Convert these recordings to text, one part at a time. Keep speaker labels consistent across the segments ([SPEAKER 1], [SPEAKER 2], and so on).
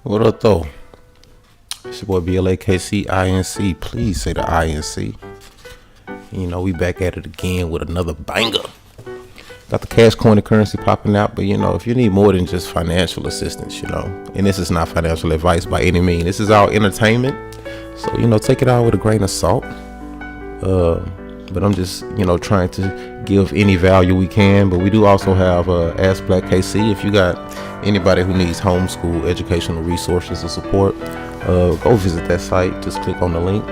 [SPEAKER 1] What up, though? It's your boy BlaKCinc. Please say the INC. You know, we back at it again with another banger. Got the cash coin and currency popping out, but if you need more than just financial assistance, and this is not financial advice by any means. This is our entertainment. So, take it out with a grain of salt. But I'm just, trying to give any value we can. But we do also have Ask BlaKC. If you got anybody who needs homeschool educational resources or support, go visit that site. Just click on the link.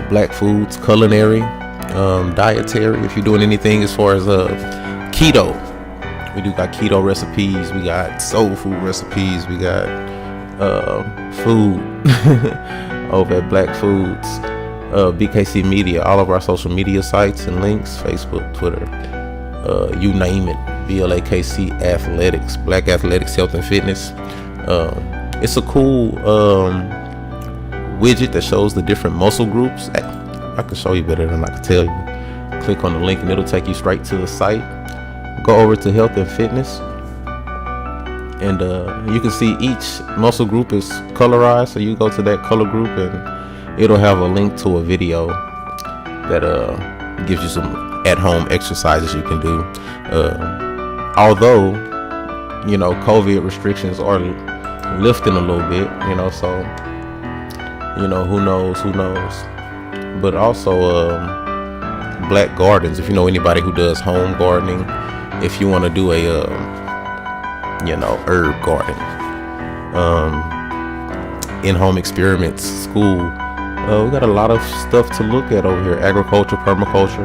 [SPEAKER 1] Black foods, culinary, dietary. If you're doing anything as far as keto, we do got keto recipes. We got soul food recipes. We got food over at Black Foods. BKC Media, all of our social media sites and links, Facebook, Twitter, you name it. BlaKC Athletics, Black Athletics Health and Fitness. It's a cool widget that shows the different muscle groups. I can show you better than I can tell you. Click on the link and it'll take you straight to the site. Go over to Health and Fitness, and you can see each muscle group is colorized. So you go to that color group and it'll have a link to a video that gives you some at-home exercises you can do. Although, COVID restrictions are lifting a little bit, so, who knows. But also, Black Gardens, if you know anybody who does home gardening, if you want to do a, herb garden, in-home experiments, school, we got a lot of stuff to look at over here. Agriculture, permaculture,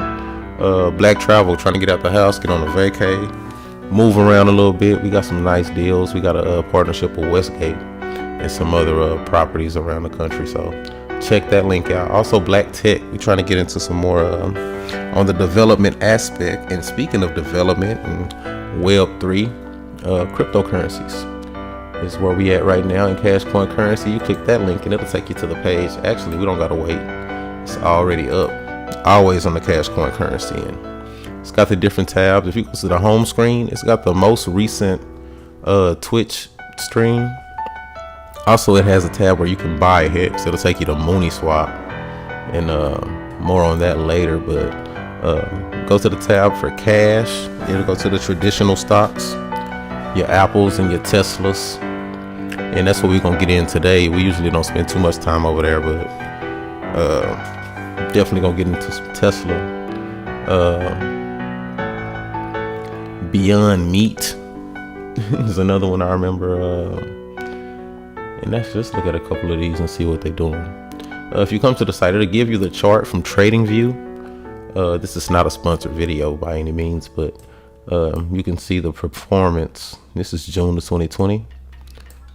[SPEAKER 1] black travel, trying to get out the house, get on a vacay, move around a little bit. We got some nice deals. We got a partnership with Westgate and some other properties around the country. So check that link out. Also, Black Tech. We're trying to get into some more on the development aspect. And speaking of development and Web3, cryptocurrencies is where we at right now in cash coin currency. You click that link and it'll take you to the page. Actually, we don't gotta wait. It's already up. Always on the cash coin currency, and it's got the different tabs. If you go to the home screen, it's got the most recent Twitch stream. Also, it has a tab where you can buy ahead, so it'll take you to MooneySwap, and more on that later. But go to the tab for cash. It'll go to the traditional stocks, your Apples and your Teslas. And that's what we're going to get in today. We usually don't spend too much time over there, but definitely going to get into some Tesla. Beyond Meat is another one I remember. And let's just look at a couple of these and see what they're doing. If you come to the site, it'll give you the chart from TradingView. This is not a sponsored video by any means, but you can see the performance. This is June of 2020.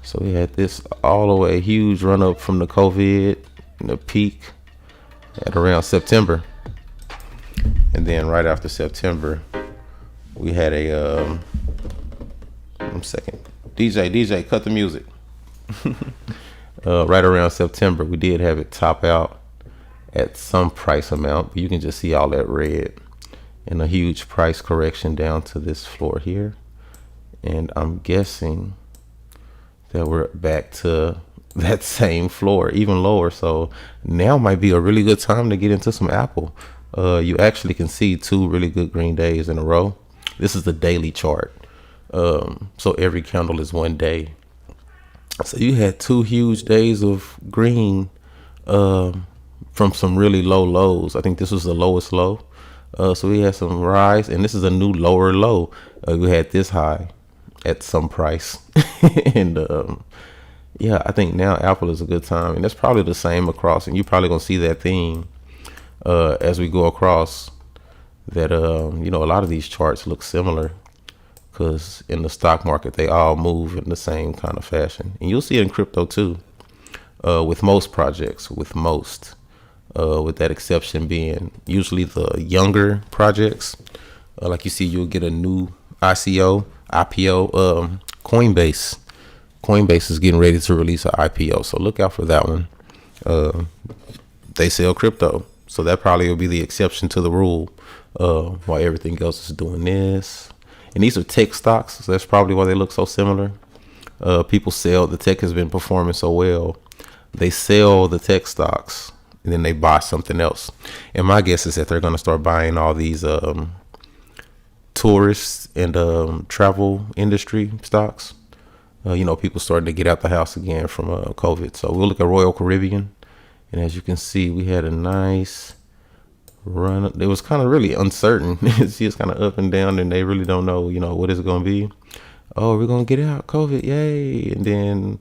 [SPEAKER 1] So we had this all the way, huge run up from the COVID, and the peak at around September. And then right after September, we had a, one second, DJ, cut the music. Right around September, we did have it top out at some price amount, but you can just see all that red and a huge price correction down to this floor here. And I'm guessing that we're back to that same floor, even lower. So now might be a really good time to get into some Apple. You actually can see two really good green days in a row. This is the daily chart. So every candle is one day. So you had two huge days of green from some really low lows. I think this was the lowest low. So we had some rise, and this is a new lower low. We had this high at some price. And yeah, I think now Apple is a good time, and that's probably the same across, and you're probably gonna see that theme as we go across, that a lot of these charts look similar, because in the stock market they all move in the same kind of fashion, and you'll see it in crypto too, with most projects, with that exception being usually the younger projects. Like you see, you'll get a new IPO. Coinbase is getting ready to release an IPO, so look out for that one. They sell crypto, so that probably will be the exception to the rule, while everything else is doing this. And these are tech stocks, so that's probably why they look so similar. People sell, the tech has been performing so well, they sell the tech stocks and then they buy something else. And my guess is that they're going to start buying all these tourists and travel industry stocks. People starting to get out the house again from COVID. So we'll look at Royal Caribbean. And as you can see, we had a nice run. It was kind of really uncertain. It's just kind of up and down, and they really don't know, what is it going to be. Oh, we're going to get out COVID. Yay. And then,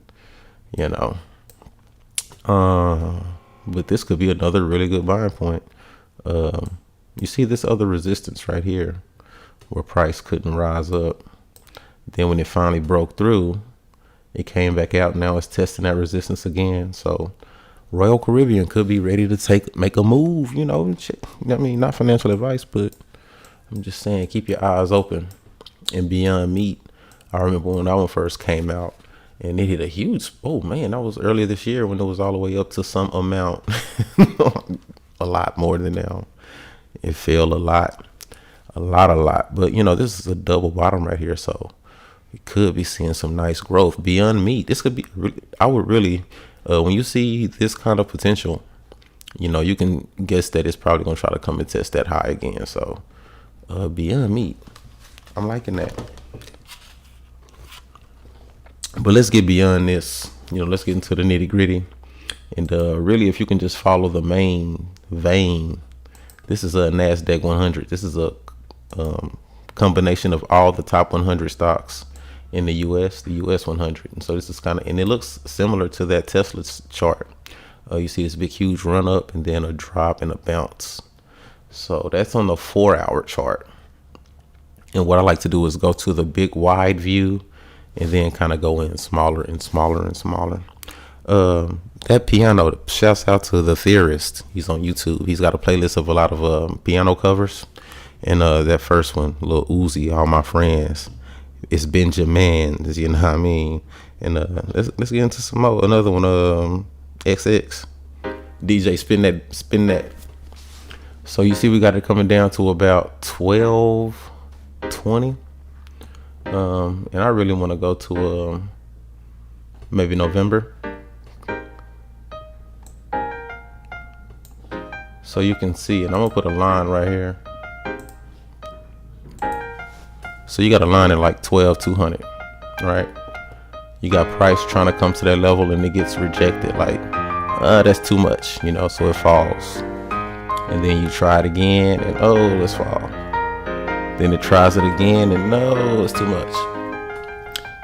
[SPEAKER 1] but this could be another really good buying point. You see this other resistance right here where price couldn't rise up. Then when it finally broke through, it came back out. Now it's testing that resistance again. So Royal Caribbean could be ready to make a move, not financial advice, but I'm just saying, keep your eyes open. And Beyond Meat, I remember when that one first came out and it hit a huge, that was earlier this year when it was all the way up to some amount, a lot more than now. It fell a lot. But this is a double bottom right here. So we could be seeing some nice growth. Beyond Meat, this could be really, I would really, when you see this kind of potential, you can guess that it's probably going to try to come and test that high again. So Beyond Meat, I'm liking that. But let's get beyond this. Let's get into the nitty gritty. And really, if you can just follow the main vein, this is a NASDAQ 100. This is a combination of all the top 100 stocks in the US 100. And so this is and it looks similar to that Tesla chart. You see this big, huge run up and then a drop and a bounce. So that's on the 4-hour chart. And what I like to do is go to the big wide view and then kind of go in smaller and smaller and smaller. That piano, shouts out to The Theorist. He's on YouTube. He's got a playlist of a lot of piano covers. And that first one, Lil Uzi, All My Friends, it's Benjamin's, you know what I mean? And let's get into some more. Another one, XX. DJ, spin that. So you see we got it coming down to about 12:20. And I really want to go to maybe November. So you can see it. I'm gonna put a line right here. So you got a line at like 12,200, right? You got price trying to come to that level and it gets rejected. Like, that's too much, so it falls. And then you try it again and let's fall. Then it tries it again and no, it's too much.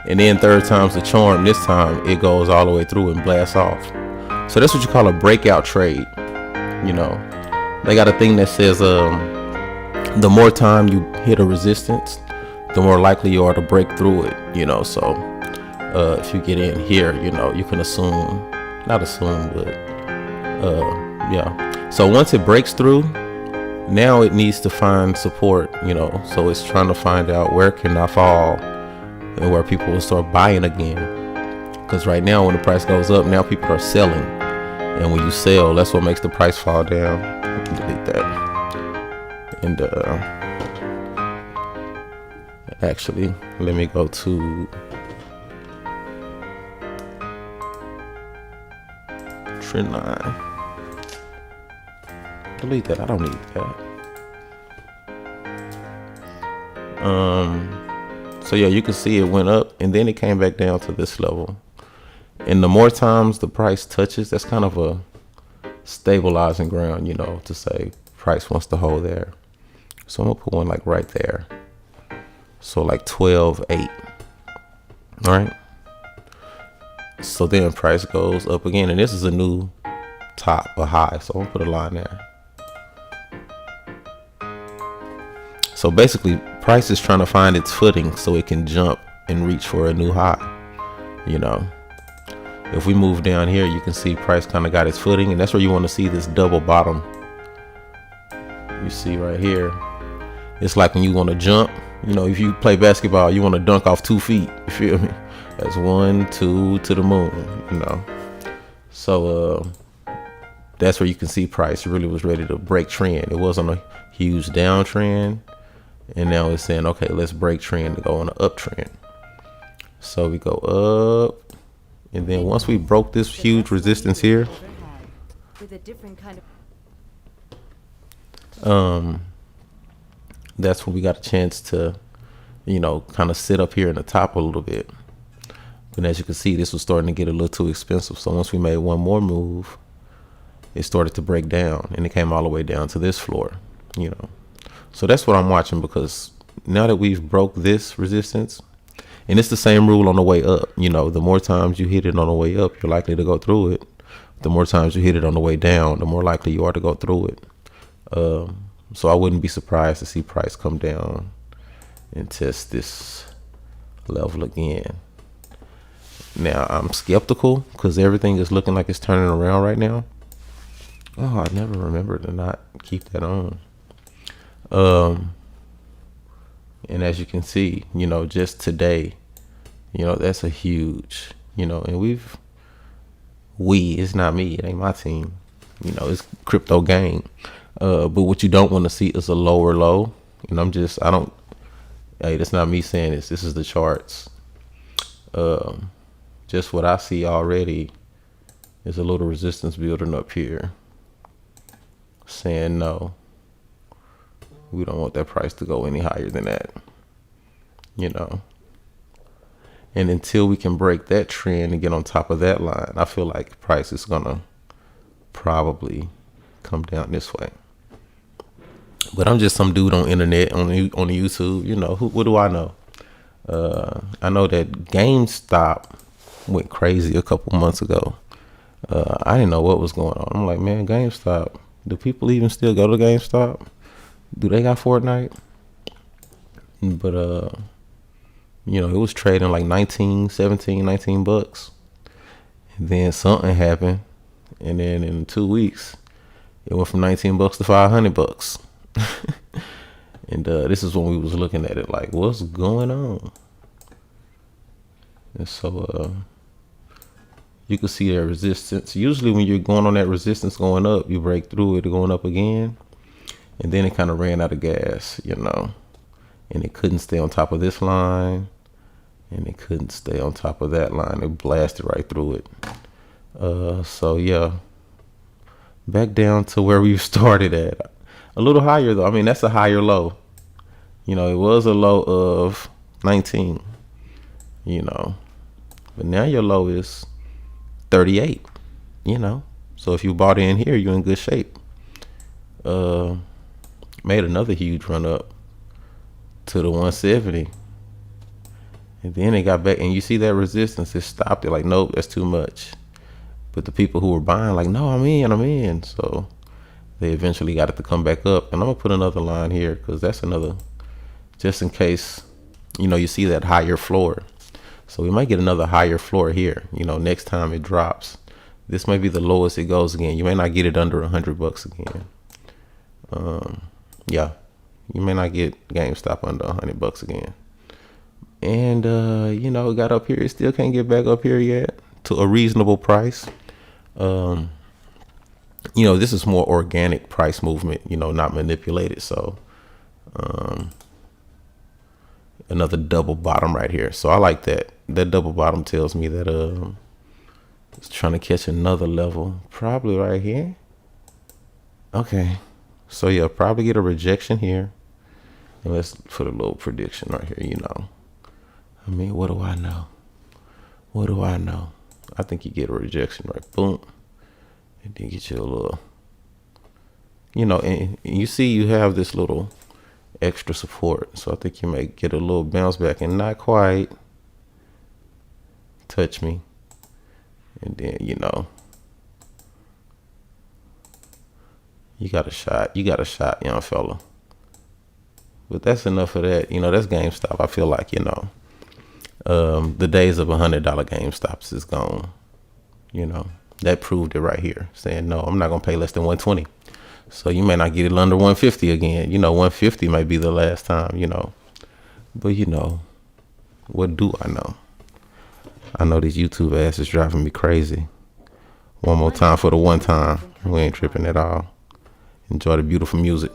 [SPEAKER 1] And then third time's the charm. This time it goes all the way through and blasts off. So that's what you call a breakout trade. They got a thing that says the more time you hit a resistance, the more likely you are to break through it. So if you get in here, you can not assume, but yeah. So once it breaks through, now it needs to find support, so it's trying to find out where can I fall and where people will start buying again. Because right now when the price goes up, now people are selling. And when you sell, that's what makes the price fall down. Delete that. And actually, let me go to trend line. Delete that. I don't need that. So yeah, you can see it went up and then it came back down to this level. And the more times the price touches, that's kind of a stabilizing ground, to say price wants to hold there. So I'm gonna put one like right there. So like 12.8. All right. So then price goes up again, and this is a new top, a high. So I'm gonna put a line there. So basically, price is trying to find its footing so it can jump and reach for a new high. If we move down here, you can see price kind of got its footing, and that's where you want to see this double bottom. You see right here, it's like when you want to jump. If you play basketball, you want to dunk off 2 feet. You feel me? That's 1, 2 to the moon. So that's where you can see price really was ready to break trend. It wasn't a huge downtrend. And now it's saying, okay, let's break trend to go on an uptrend. So we go up, and then once we broke this huge resistance here, that's when we got a chance to, you know, kind of sit up here in the top a little bit. But as you can see, this was starting to get a little too expensive. So once we made one more move, it started to break down, and it came all the way down to this floor, you know. So that's what I'm watching, because now that we've broke this resistance, and it's the same rule on the way up, you know, the more times you hit it on the way up, you're likely to go through it. The more times you hit it on the way down, the more likely you are to go through it. So I wouldn't be surprised to see price come down and test this level again. Now I'm skeptical because everything is looking like it's turning around right now. Oh, I never remember to not keep that on. And as you can see, you know, just today, you know, that's a huge, you know, and it's not me, it ain't my team, you know, it's crypto gang. But what you don't want to see is a lower low. And hey, that's not me saying this. This is the charts. Just what I see already is a little resistance building up here, saying no, we don't want that price to go any higher than that, you know. And until we can break that trend and get on top of that line, I feel like price is gonna probably come down this way. But I'm just some dude on internet, on YouTube, you know, what do I know? I know that GameStop went crazy a couple months ago. I didn't know what was going on. I'm like, man, GameStop, do people even still go to GameStop? Do they got Fortnite? But, you know, it was trading like 19 bucks. And then something happened. And then in 2 weeks, it went from 19 bucks to 500 bucks. And this is when we was looking at it like, what's going on? And so you can see that resistance. Usually when you're going on that resistance going up, you break through it going up again. And then it kind of ran out of gas, you know. And it couldn't stay on top of this line. And it couldn't stay on top of that line. It blasted right through it. So yeah, back down to where we started at. A little higher though. I mean, that's a higher low. You know, it was a low of 19, you know, but now your low is 38, you know. So if you bought in here, you're in good shape. Made another huge run up to the 170. And then it got back, and you see that resistance, it stopped it like, nope, that's too much. But the people who were buying like, no, I'm in. So they eventually got it to come back up. And I'm gonna put another line here because that's another, just in case, you know, you see that higher floor. So we might get another higher floor here, you know, next time it drops. This might be the lowest it goes again. You may not get it under 100 bucks again. Yeah, you may not get GameStop under 100 bucks again. And, you know, it got up here. It still can't get back up here yet to a reasonable price. You know, this is more organic price movement, you know, not manipulated. So, another double bottom right here. So I like that. That double bottom tells me that, it's trying to catch another level, probably right here. Okay. So yeah, probably get a rejection here. And let's put a little prediction right here, you know. I mean, what do I know? What do I know? I think you get a rejection, right? Boom. And then get you a little, you know, and you see you have this little extra support. So I think you may get a little bounce back and not quite touch me. And then, you know, you got a shot, young fella. But that's enough of that. You know, that's GameStop. I feel like, you know, the days of $100 GameStops is gone. You know, that proved it right here, saying, no, I'm not going to pay less than 120. So you may not get it under 150 again. You know, 150 might be the last time, you know. But, you know, what do I know? I know this YouTube ass is driving me crazy. One more time for the one time. We ain't tripping at all. Enjoy the beautiful music.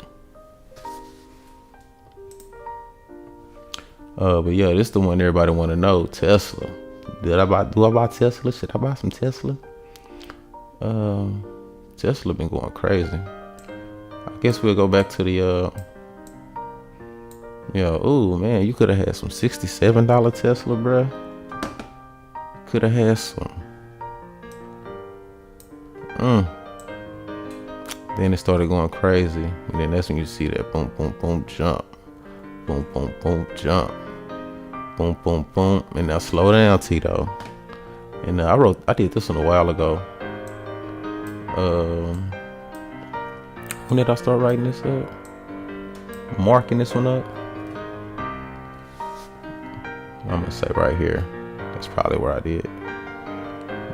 [SPEAKER 1] But yeah, this is the one everybody want to know. Tesla. Do I buy Tesla? Should I buy some Tesla? Tesla been going crazy. I guess we'll go back to the oh man, you could have had some $67 Tesla, bruh. Could have had some. Then it started going crazy, and then that's when you see that boom, boom, boom, jump, boom, boom, boom, jump, boom, boom, boom, and now slow down, Tito. And I did this one a while ago. When did I start writing this up? Marking this one up. I'm gonna say right here. That's probably where I did.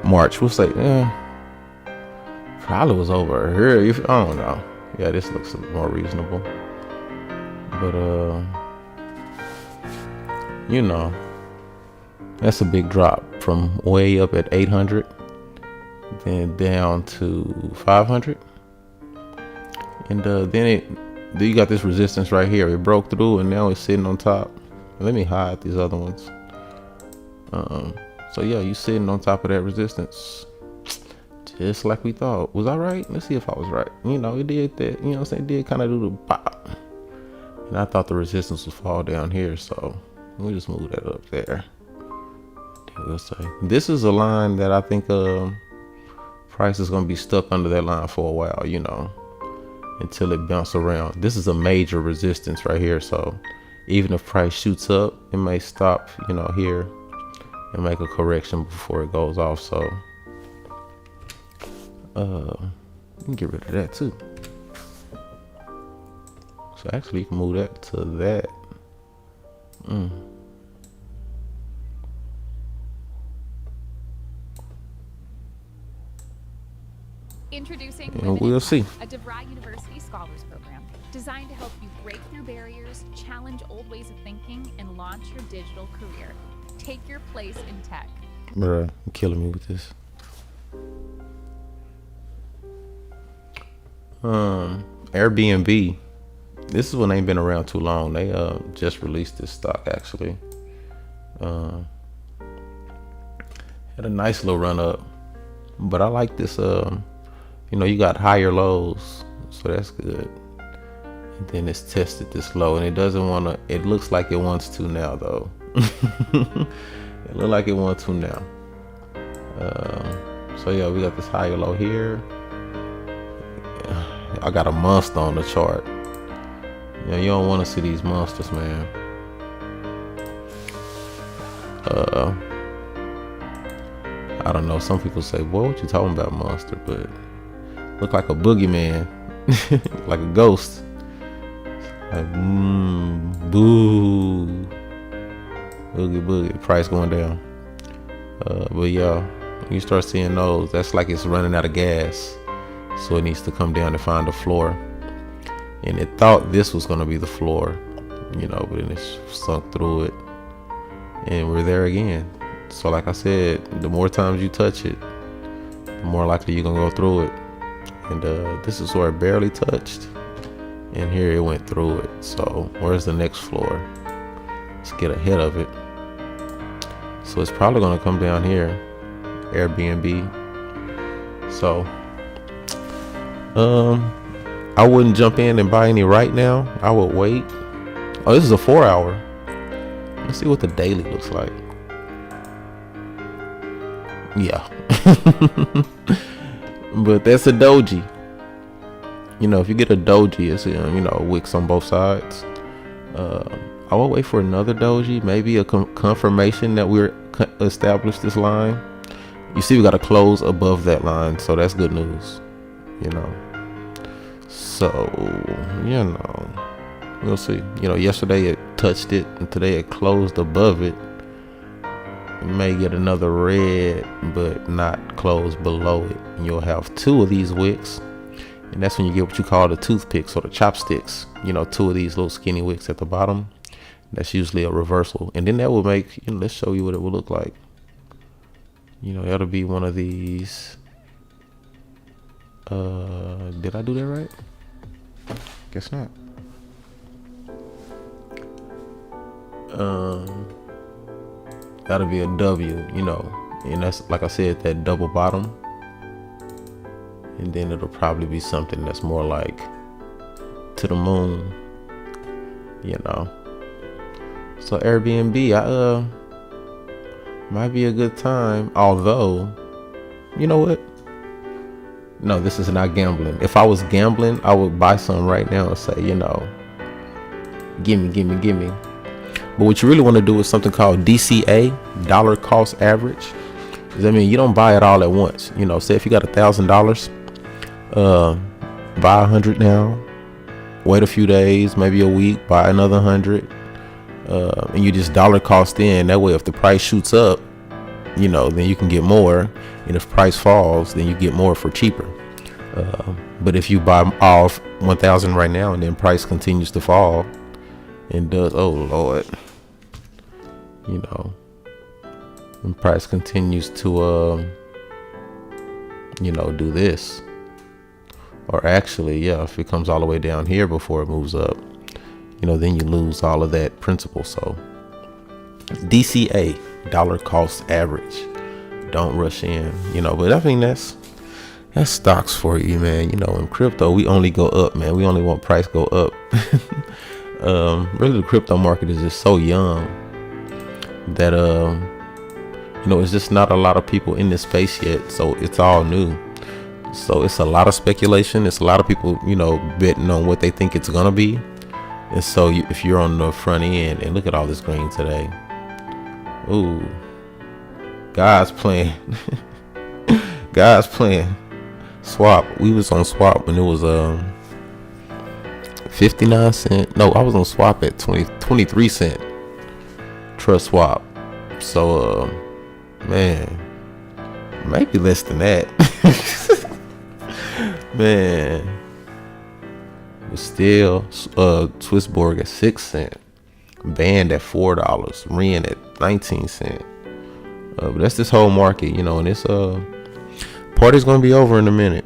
[SPEAKER 1] March. We'll say, probably was over here. I don't know. Yeah, this looks more reasonable. But that's a big drop from way up at 800, then down to 500, and then you got this resistance right here. It broke through, and now it's sitting on top. Let me hide these other ones. So yeah, you sitting on top of that resistance, just like we thought. Was I right? Let's see if I was right. It did that. You know what I'm saying? It did kind of do the pop, and I thought the resistance would fall down here, so we'll just move that up there. Then we'll say this is a line that I think price is gonna be stuck under that line for a while. Until it bounces around. This is a major resistance right here, so even if price shoots up, it may stop, here and make a correction before it goes off. So you can get rid of that too. So actually you can move that to that.
[SPEAKER 2] Introducing
[SPEAKER 1] And we'll see.
[SPEAKER 2] A DeVry University Scholars Program designed to help you break through barriers, challenge old ways of thinking, and launch your digital career. Take your place in tech.
[SPEAKER 1] Bruh, you're killing me with this. Airbnb. This is one ain't been around too long. They just released this stock actually. Had a nice little run up, but I like this. You got higher lows, so that's good. And then it's tested this low, and it doesn't want to. It looks like it wants to now, though. It looks like it wants to now. So yeah, we got this higher low here. I got a monster on the chart. You don't want to see these monsters, man. I don't know. Some people say, "Boy, what you talking about, monster?" But look like a boogeyman, like a ghost. Like boo, boogie boogie. Price going down. But yeah, when you start seeing those, that's like it's running out of gas, so it needs to come down to find the floor. And it thought this was gonna be the floor, but then it sunk through it, and we're there again. So like I said, the more times you touch it, the more likely you're gonna go through it. And this is where it barely touched, and here it went through it. So where's the next floor? Let's get ahead of it. So it's probably gonna come down here, Airbnb. So I wouldn't jump in and buy any right now. I would wait. Oh, this is a 4 hour. Let's see what the daily looks like. Yeah. But that's a doji. If you get a doji, it's wicks on both sides. I will wait for another doji, maybe a confirmation that we're established this line. You see, we got to close above that line, so that's good news. So we'll see. Yesterday it touched it, and today it closed above it. You may get another red, but not close below it. And you'll have two of these wicks, and that's when you get what you call the toothpicks or the chopsticks. Two of these little skinny wicks at the bottom. That's usually a reversal, and then that will make. Let's show you what it will look like. That'll be one of these. Did I do that right? Guess not. That'll be a W, and that's, like I said, that double bottom. And then it'll probably be something that's more like to the moon, So Airbnb, might be a good time. Although, you know what? No, this is not gambling. If I was gambling, I would buy some right now and say, gimme. But what you really want to do is something called DCA, dollar cost average. Does that mean you don't buy it all at once? Say if you got $1,000, buy 100 now, wait a few days, maybe a week, buy another 100, and you just dollar cost in. That way, if the price shoots up, then you can get more, and if price falls, then you get more for cheaper. But if you buy off 1,000 right now and then price continues to fall and does, oh Lord, and price continues to do this, or actually, if it comes all the way down here before it moves up, then you lose all of that principal. So DCA, dollar cost average, don't rush in, but I think that's stocks for you, man. In crypto, we only go up, man. We only want price go up. Really, the crypto market is just so young that it's just not a lot of people in this space yet, so it's all new. So it's a lot of speculation. It's a lot of people, betting on what they think it's gonna be. And so if you're on the front end, and look at all this green today. Ooh, God's playing. God's playing. Swap. We was on swap when it was 59 cent. No, I was on swap at 23 cent. Trust swap. So man, maybe less than that. Man, but still, Swissborg at 6 cent, Band at $4, Ren at 19 cent. But that's this whole market, and this party's gonna be over in a minute.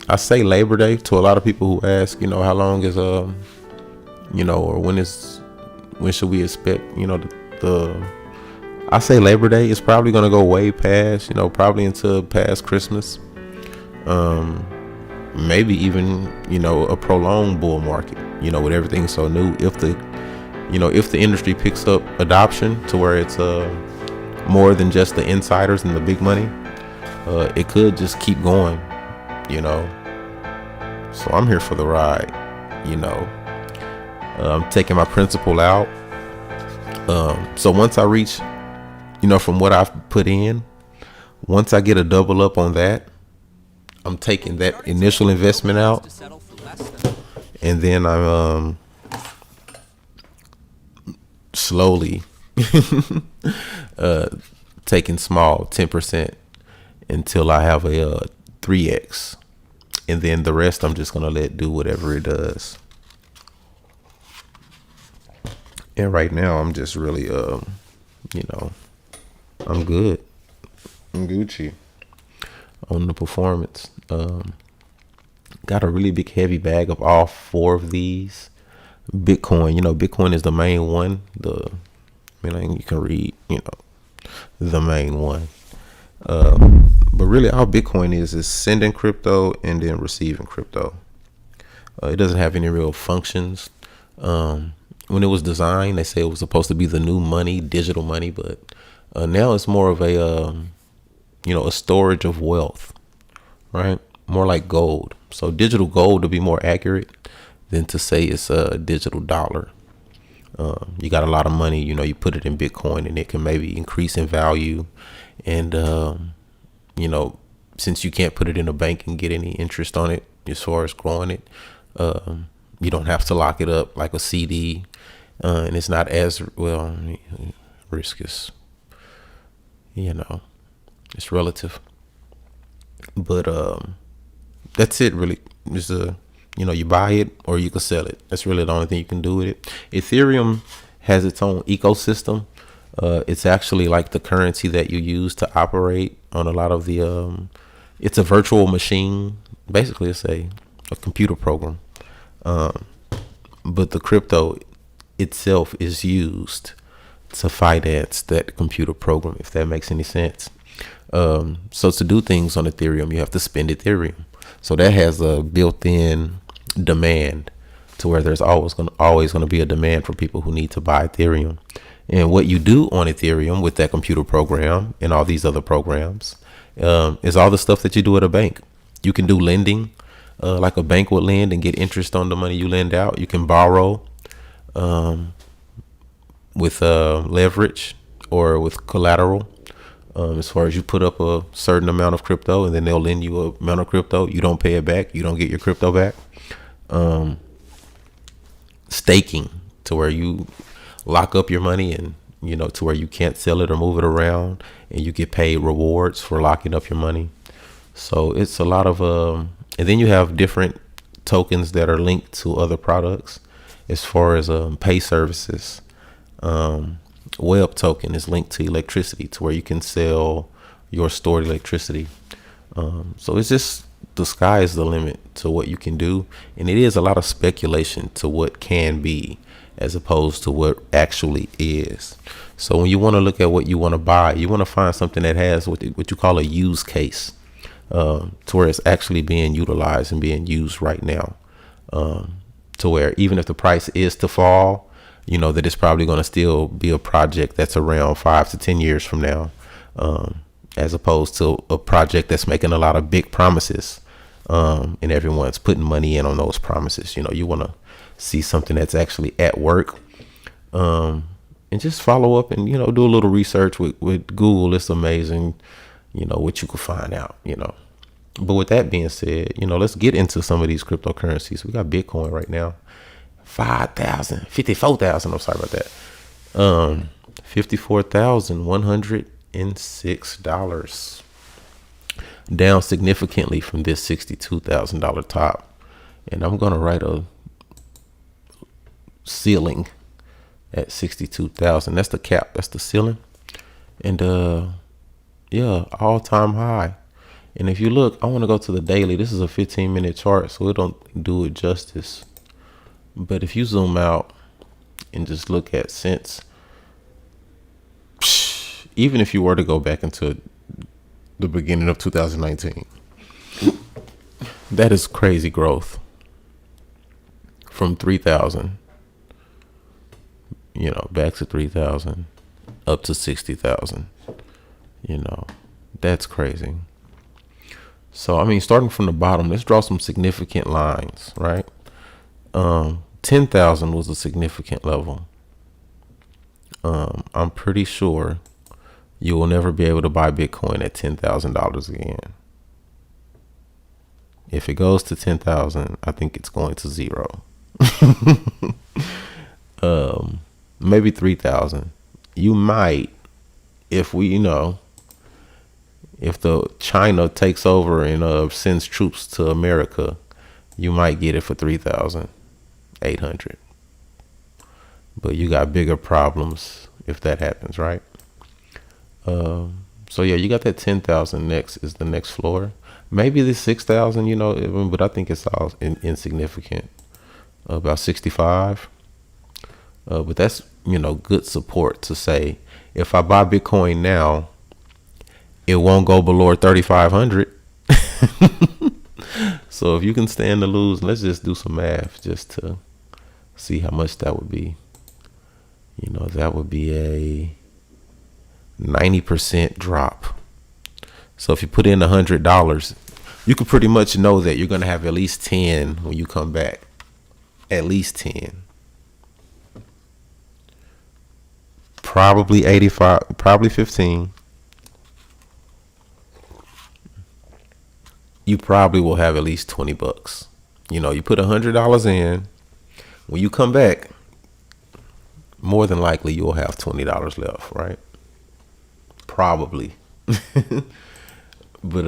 [SPEAKER 1] I say Labor Day to a lot of people who ask, how long is or when should we expect, I say Labor Day is probably gonna go way past, probably into past Christmas. Maybe even, a prolonged bull market, with everything so new. If the industry picks up adoption to where it's more than just the insiders and the big money, it could just keep going, So I'm here for the ride, I'm taking my principal out. So once I reach, from what I've put in, once I get a double up on that, I'm taking that initial investment out, and then I'm slowly taking small 10% until I have a 3x, and then the rest I'm just gonna let do whatever it does. And right now I'm just really I'm good. I'm Gucci on the performance. Got a really big heavy bag of all 4 of these. Bitcoin, Bitcoin is the main one. You can read, the main one. But really all Bitcoin is sending crypto and then receiving crypto. It doesn't have any real functions. When it was designed, they say it was supposed to be the new money, digital money, but now it's more of a a storage of wealth, right? More like gold. So digital gold to be more accurate than to say it's a digital dollar. You got a lot of money, you put it in Bitcoin and it can maybe increase in value. And, since you can't put it in a bank and get any interest on it as far as growing it, you don't have to lock it up like a CD. And it's not as well, risk is, it's relative. But that's it really. It's you buy it or you can sell it. That's really the only thing you can do with it. Ethereum has its own ecosystem. It's actually like the currency that you use to operate on a lot of the it's a virtual machine. Basically it's a computer program. But the crypto itself is used to finance that computer program, if that makes any sense. So to do things on Ethereum, you have to spend Ethereum. So that has a built-in demand to where there's always going to be a demand for people who need to buy Ethereum. And what you do on Ethereum with that computer program and all these other programs is all the stuff that you do at a bank. You can do lending, like a bank would lend and get interest on the money you lend out. You can borrow with leverage or with collateral. As far as you put up a certain amount of crypto and then they'll lend you a amount of crypto, you don't pay it back, you don't get your crypto back. Staking, to where you lock up your money and to where you can't sell it or move it around, and you get paid rewards for locking up your money. So it's a lot of and then you have different tokens that are linked to other products, as far as pay services. Web token is linked to electricity, to where you can sell your stored electricity. So it's just, the sky is the limit to what you can do. And it is a lot of speculation to what can be as opposed to what actually is. So when you want to look at what you want to buy, you want to find something that has what you call a use case, to where it's actually being utilized and being used right now. To where even if the price is to fall, that it's probably going to still be a project that's around 5 to 10 years from now, as opposed to a project that's making a lot of big promises, and everyone's putting money in on those promises. You want to see something that's actually at work, and just follow up and, do a little research with Google. It's amazing, what you can find out, But with that being said, let's get into some of these cryptocurrencies. We got Bitcoin right now. 54,000. I'm sorry about that. $54,106, down significantly from this $62,000 top. And I'm gonna write a ceiling at 62,000. That's the cap. That's the ceiling. And yeah, all-time high. And if you look, I want to go to the daily. This is a 15-minute chart, so it don't do it justice. But if you zoom out and just look at since, even if you were to go back into the beginning of 2019, that is crazy growth from 3,000, back to 3,000, up to 60,000, that's crazy. So, I mean, starting from the bottom, let's draw some significant lines, right? 10,000 was a significant level. I'm pretty sure you will never be able to buy Bitcoin at $10,000 again. If it goes to 10,000, I think it's going to zero. Maybe 3,000. You might, if if the China takes over and sends troops to America, you might get it for 3,800. But you got bigger problems if that happens, right? So yeah, you got that 10,000 next is the next floor. Maybe this 6,000, but I think it's all insignificant. About 65. But that's, good support to say, if I buy Bitcoin now, it won't go below 3,500. So if you can stand to lose, let's just do some math just to see how much that would be. That would be a 90% drop. So if you put in $100, you could pretty much know that you're going to have at least 10 when you come back. At least 10. Probably 85, probably 15. You probably will have at least $20. You put $100 in. When you come back, more than likely you'll have $20 left, right? Probably. But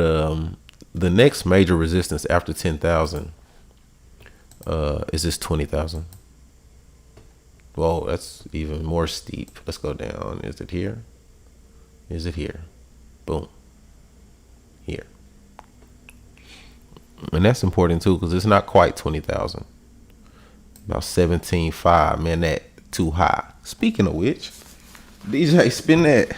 [SPEAKER 1] the next major resistance after 10,000 is this 20,000. Whoa, that's even more steep. Let's go down. Is it here? Is it here? Boom. Here. And that's important too, because it's not quite 20,000. About 17.5. Man, that too high. Speaking of which, DJ, spin that.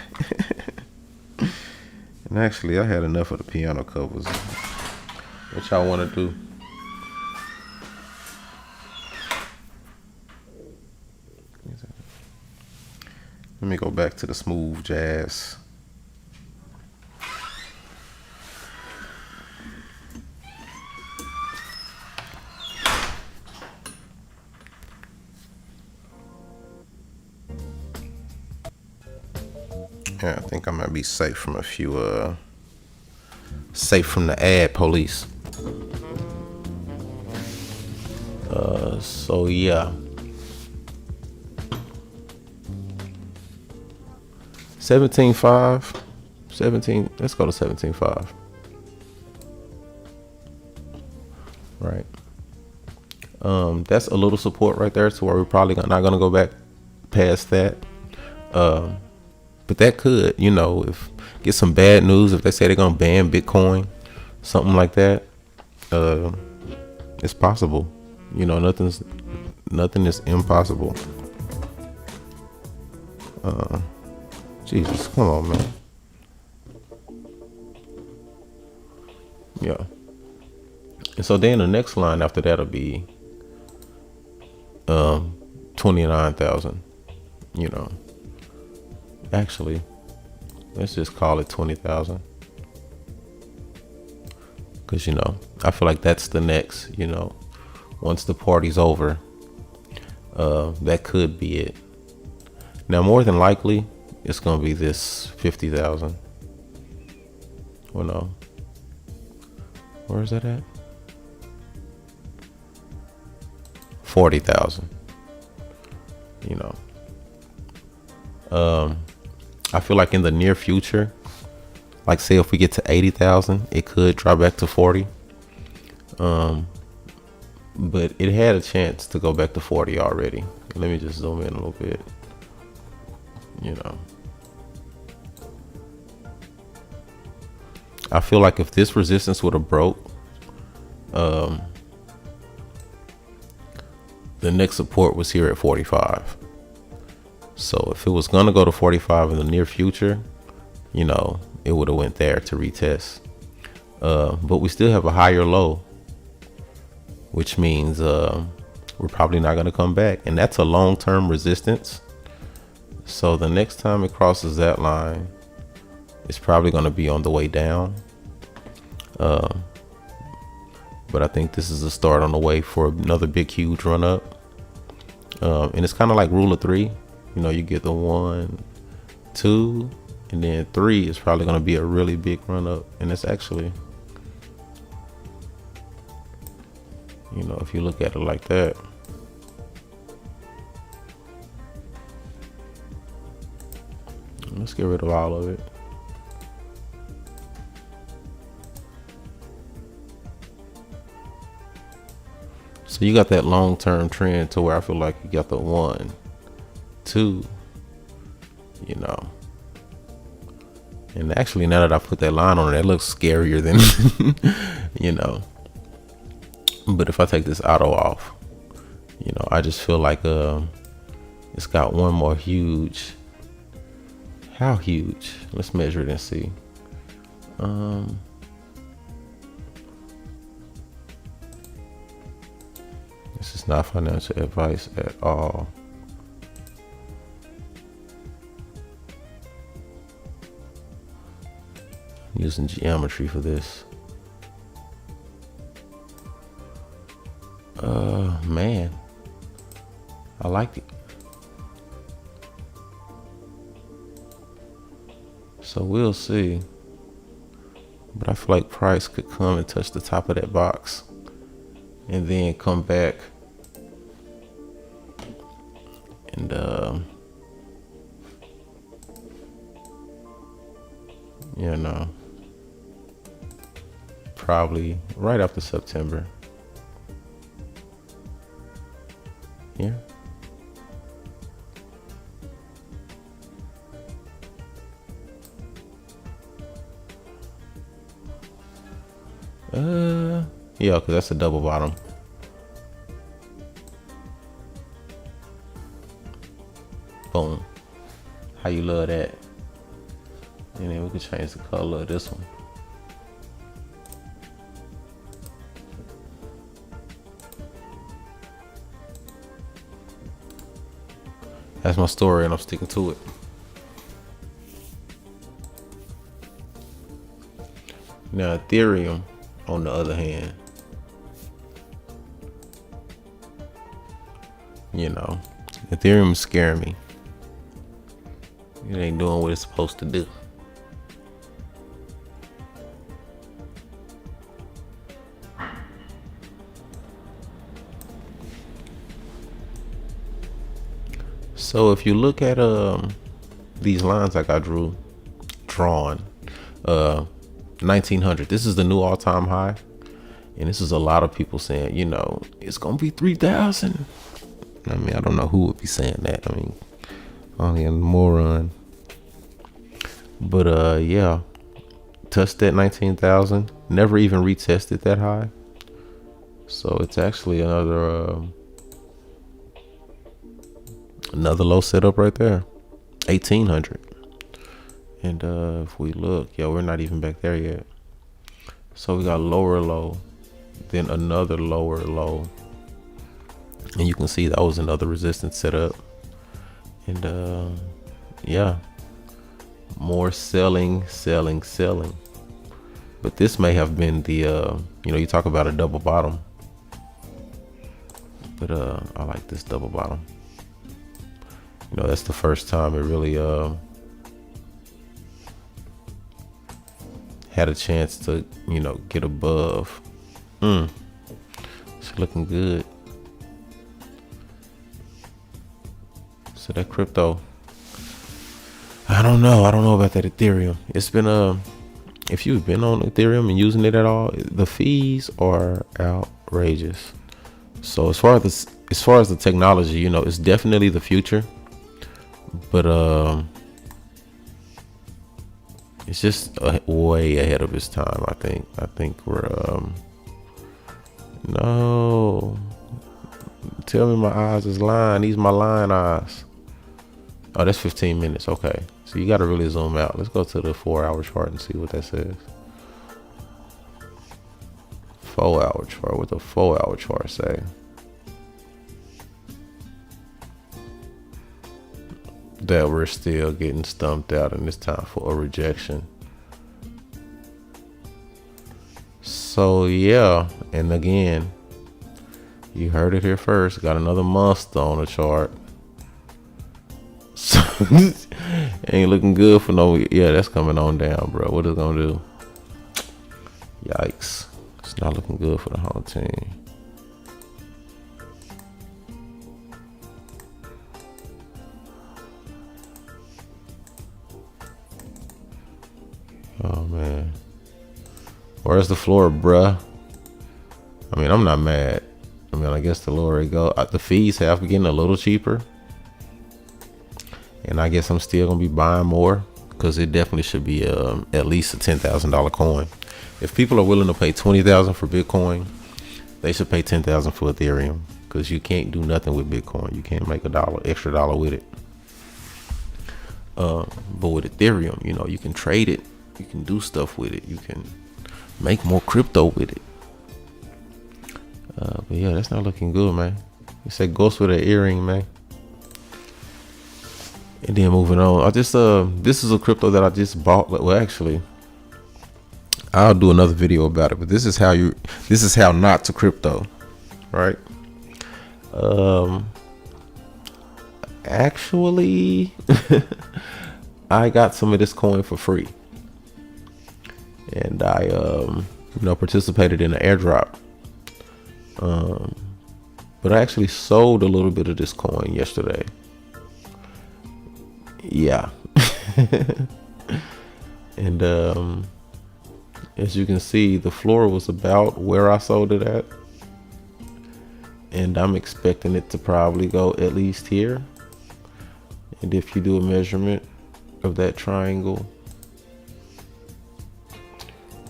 [SPEAKER 1] And actually, I had enough of the piano covers. What y'all want to do? Let me go back to the smooth jazz. Yeah, I think I might be safe from a few, safe from the ad police. So yeah. 17.5. 17, let's go to 17.5. Right. That's a little support right there to where we're probably not gonna go back past that. But that could, you know, if get some bad news, if they say they're gonna ban Bitcoin, something like that, it's possible. You know, nothing is impossible. Jesus, come on, man. Yeah. And so then the next line after that'll be 29,000. You know. Actually, let's just call it 20,000. Cause you know, I feel like that's the next, you know, once the party's over, that could be it. Now, more than likely, it's gonna be this 50,000. Well, no. Where is that at? 40,000. You know. I feel like in the near future, like say if we get to 80,000, it could drop back to 40. But it had a chance to go back to 40 already. Let me just zoom in a little bit. You know. I feel like if this resistance would have broke, the next support was here at 45. So if it was gonna go to 45 in the near future, you know, it would have went there to retest. But we still have a higher low, which means we're probably not gonna come back, and that's a long-term resistance. So the next time it crosses that line, it's probably gonna be on the way down. But I think this is a start on the way for another big, huge run up. And it's kind of like rule of three. You know, you get the 1, 2, and then 3 is probably going to be a really big run up. And it's actually, you know, if you look at it like that, let's get rid of all of it. So you got that long-term trend to where I feel like you got the 1, 2, you know. And actually, now that I put that line on it, that looks scarier than, you know. But if I take this auto off, you know, I just feel like it's got one more huge. How huge? Let's measure it and see. This is not financial advice at all. I'm using geometry for this. Man, I like it. So we'll see. But I feel like price could come and touch the top of that box and then come back and you know, probably right after September. Yeah. Yeah, because that's a double bottom. Boom. How you love that? And then we can change the color of this one. That's my story, and I'm sticking to it. Now Ethereum, on the other hand, you know, Ethereum is scaring me. It ain't doing what it's supposed to do. So if you look at these lines like I drawn 1900, this is the new all-time high, and this is a lot of people saying, you know, it's gonna be 3,000. I mean, I don't know who would be saying that. I mean, only a moron. But yeah, touched that 19,000, never even retested that high. So it's actually another low setup right there, 1,800. And if we look, yeah, we're not even back there yet. So we got lower low, then another lower low, and you can see that was another resistance setup. And yeah, more selling. But this may have been the you know, you talk about a double bottom, but I like this double bottom. You know, that's the first time it really had a chance to, you know, get above. It's looking good. So that crypto, I don't know about that Ethereum. It's been if you've been on Ethereum and using it at all, the fees are outrageous. So as far as the technology, you know, it's definitely the future. But it's just way ahead of its time. I think we're no. Tell me my eyes is lying. These my lying eyes. Oh, that's 15 minutes. Okay, so you got to really zoom out. Let's go to the 4-hour chart and see what that says. 4-hour chart. What the 4-hour chart say? That we're still getting stumped out, and it's time for a rejection. So yeah, and again, you heard it here first. Got another monster on the chart. So ain't looking good for no. Yeah, that's coming on down, bro. What is it gonna do? Yikes! It's not looking good for the whole team. Oh man, where's the floor, bruh? I mean, I'm not mad. I mean, I guess the lower it go, the fees have been getting a little cheaper, and I guess I'm still gonna be buying more because it definitely should be at least a $10,000 coin. If people are willing to pay $20,000 for Bitcoin, they should pay $10,000 for Ethereum, because you can't do nothing with Bitcoin. You can't make extra dollar with it. But with Ethereum, you know, you can trade it. You can do stuff with it. You can make more crypto with it. But yeah, that's not looking good, man. You said ghost with an earring, man. And then moving on, I just this is a crypto that I just bought. Well, actually, I'll do another video about it. But this is how not to crypto, right? Actually, I got some of this coin for free. And I, you know, participated in an airdrop. But I actually sold a little bit of this coin yesterday. Yeah. And as you can see, the floor was about where I sold it at. And I'm expecting it to probably go at least here. And if you do a measurement of that triangle,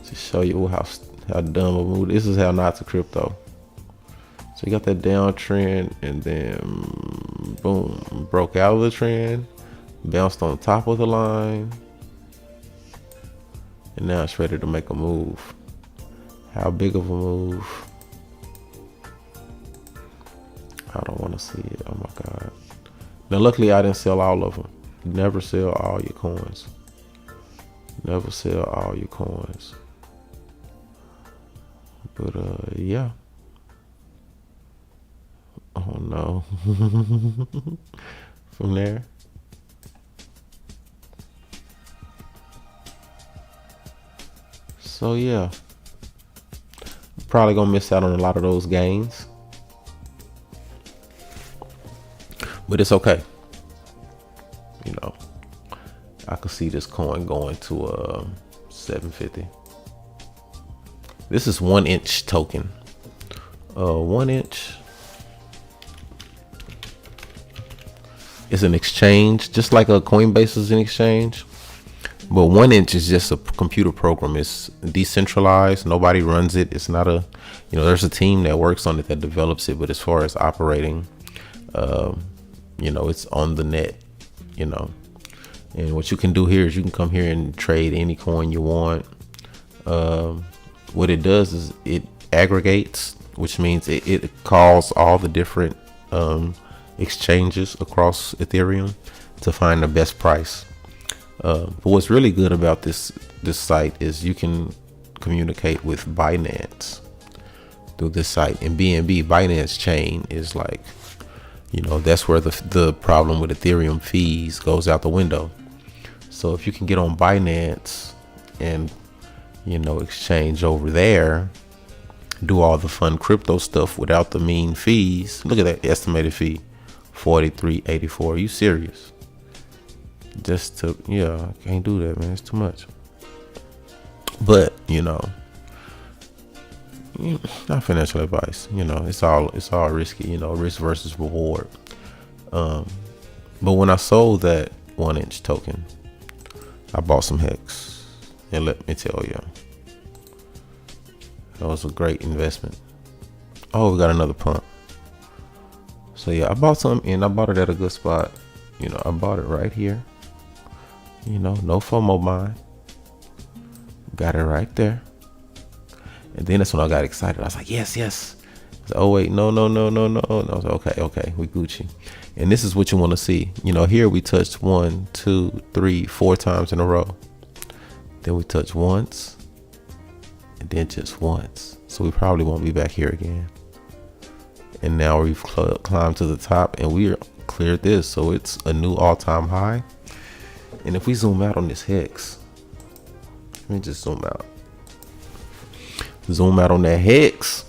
[SPEAKER 1] to show you how dumb a move. This is how not to crypto. So you got that downtrend, and then boom, broke out of the trend, bounced on top of the line, and now it's ready to make a move. How big of a move? I don't want to see it. Oh my God. Now luckily I didn't sell all of them. Never sell all your coins. Never sell all your coins. But yeah. Oh no. From there. So yeah. Probably gonna miss out on a lot of those gains. But it's okay. You know, I could see this coin going to 750. This is 1 inch token. 1 inch. It's an exchange, just like a Coinbase is an exchange. But 1 inch is just a computer program. It's decentralized. Nobody runs it. It's not a, there's a team that works on it that develops it. But as far as operating, it's on the net, And what you can do here is you can come here and trade any coin you want. What it does is it aggregates, which means it calls all the different exchanges across Ethereum to find the best price. But what's really good about this site is you can communicate with Binance through this site. And BNB, Binance chain, is like, that's where the problem with Ethereum fees goes out the window. So if you can get on Binance and exchange over there, do all the fun crypto stuff without the mean fees. Look at that estimated fee, $43.84. Are you serious? I can't do that, man. It's too much. But not financial advice. It's all risky. Risk versus reward. But when I sold that 1 inch token, I bought some Hex, and let me tell you, that was a great investment. Oh, we got another pump. So yeah, I bought some, and I bought it at a good spot. I bought it right here. No FOMO buying. Got it right there. And then that's when I got excited. I was like, yes. So, oh wait, no. I was like, okay, we Gucci. And this is what you want to see. Here we touched 1, 2, 3, 4 times in a row. Then we touch once, and then just once. So we probably won't be back here again. And now we've climbed to the top, and we cleared this. So it's a new all-time high. And if we zoom out on this Hex, let me just zoom out. Zoom out on that Hex.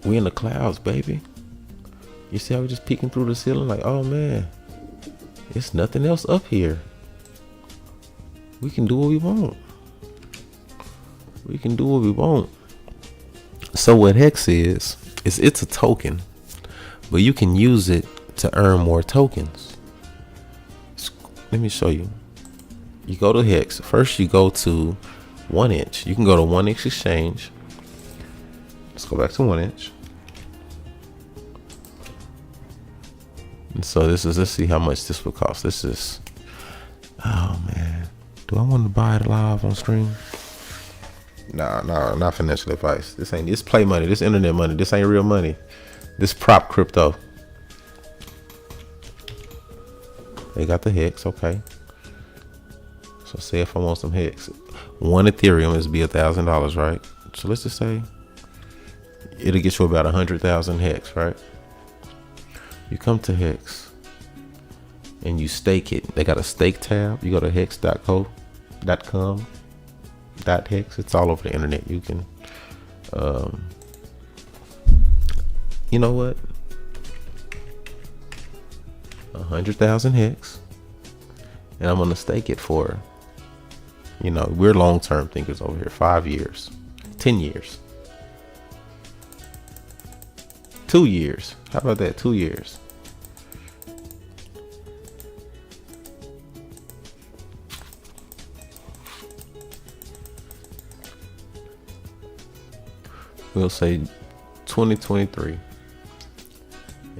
[SPEAKER 1] We in the clouds, baby. You see how we just peeking through the ceiling? Like, oh man, it's nothing else up here. We can do what we want. So what Hex is it's a token, but you can use it to earn more tokens. Let me show you. You go to Hex. First you go to 1 inch. You can go to 1 inch exchange. Let's go back to 1 inch. And so let's see how much this would cost. This is, oh man, do I want to buy it live on stream? Nah, not financial advice. This play money. This internet money. This ain't real money. This prop crypto. They got the Hex, okay. So say if I want some Hex, 1 Ethereum is be $1,000, right? So let's just say it'll get you about 100,000 Hex, right? You come to Hex and you stake it. They got a stake tab. You go to hex.co.com .hex. It's all over the internet. You can, you know what? 100,000 Hex, and I'm gonna stake it for, we're long-term thinkers over here. 5 years, 10 years, 2 years. How about that? 2 years. We'll say 2023,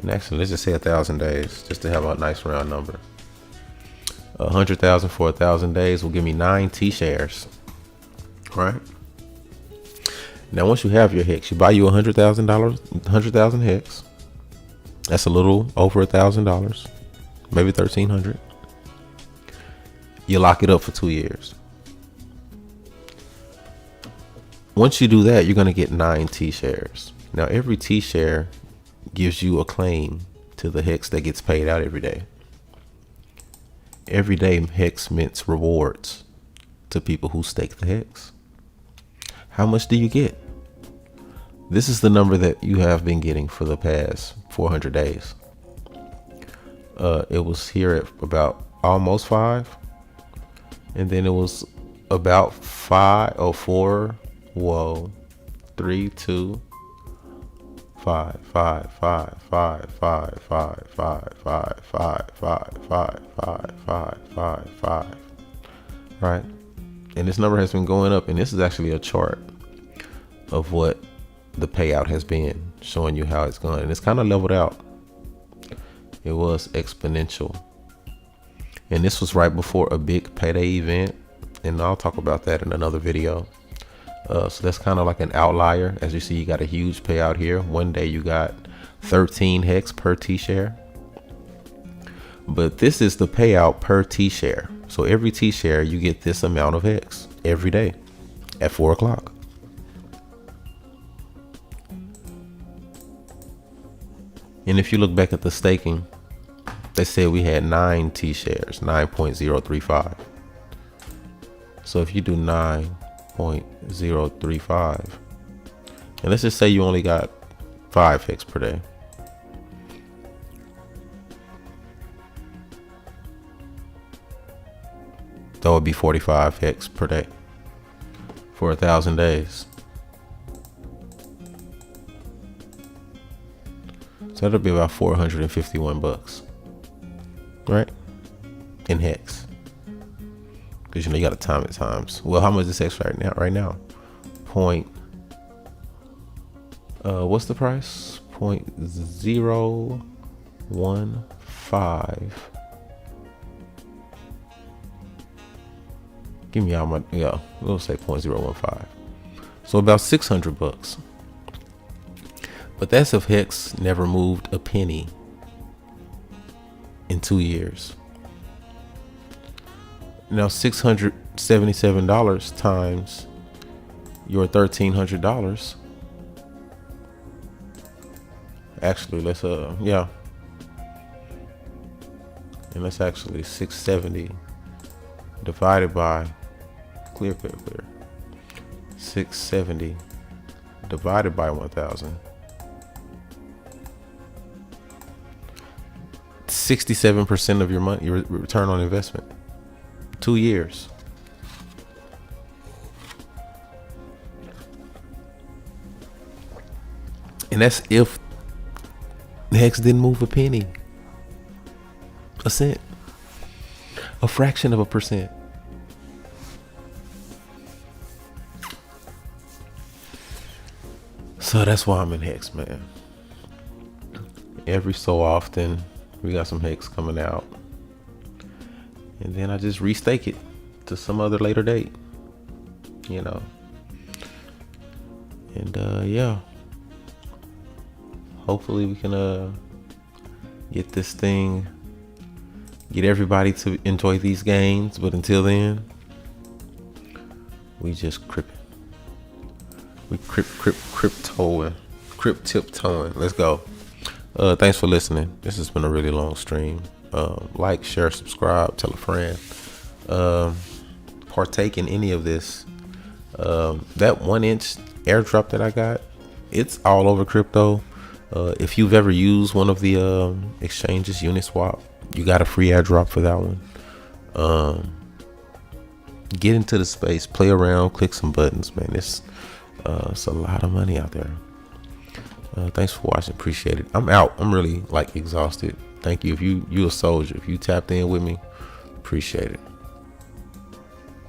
[SPEAKER 1] And actually, let's just say 1,000 days, just to have a nice round number. 100,000 for 1,000 days will give me 9 T shares. Right. Now, once you have your hex, you buy you $100,000, 100,000 hex. That's a little over $1,000, maybe 1,300. You lock it up for 2 years. Once you do that, you're going to get 9 T shares. Now, every T share gives you a claim to the hex that gets paid out every day. Every day, hex mints rewards to people who stake the hex. How much do you get? This is the number that you have been getting for the past 400 days. It was here at about almost 5. And then it was about 5 or 4. Whoa. 3, 2, 5, 5, 5, 5, 5, 5, 5, 5, 5, 5, 5, 5, 5, 5. Right? And this number has been going up, and this is actually a chart of what the payout has been, showing you how it's going. And it's kind of leveled out. It was exponential. And this was right before a big payday event, and I'll talk about that in another video. So that's kind of like an outlier. As you see, you got a huge payout here. One day you got 13 hex per T share. But this is the payout per T share. So every T share, you get this amount of hex every day at 4 o'clock. And if you look back at the staking, they said we had 9 T shares, 9.035. So if you do 9.035, and let's just say you only got 5 hex per day. That would be 45 hex per day for 1,000 days. So that'll be about 451 bucks, right? In hex, because you got to time it times. Well, how much is hex right now? What's the price? 0.015. Give me all my, we'll say 0.015. So about 600 bucks. But that's if hex never moved a penny in 2 years. Now $677 times your $1,300. Actually, let's and let's actually 670 divided by clear. 670 divided by 1,000. 67% of your money, your return on investment. 2 years. And that's if hex didn't move a penny, a cent, a fraction of a percent. So that's why I'm in hex, man. Every so often we got some hex coming out, and then I just restake it to some other later date, and hopefully we can get this thing, get everybody to enjoy these gains. But until then, we just tiptoeing. Let's go. Thanks for listening. This has been a really long stream. Like, share, subscribe, tell a friend. Partake in any of this. That 1-inch airdrop that I got, it's all over crypto. If you've ever used one of the exchanges, Uniswap, you got a free airdrop for that one. Get into the space, play around, click some buttons, man. It's a lot of money out there. Thanks for watching. Appreciate it. I'm out. I'm really exhausted. Thank you. If you're a soldier, if you tapped in with me, appreciate it.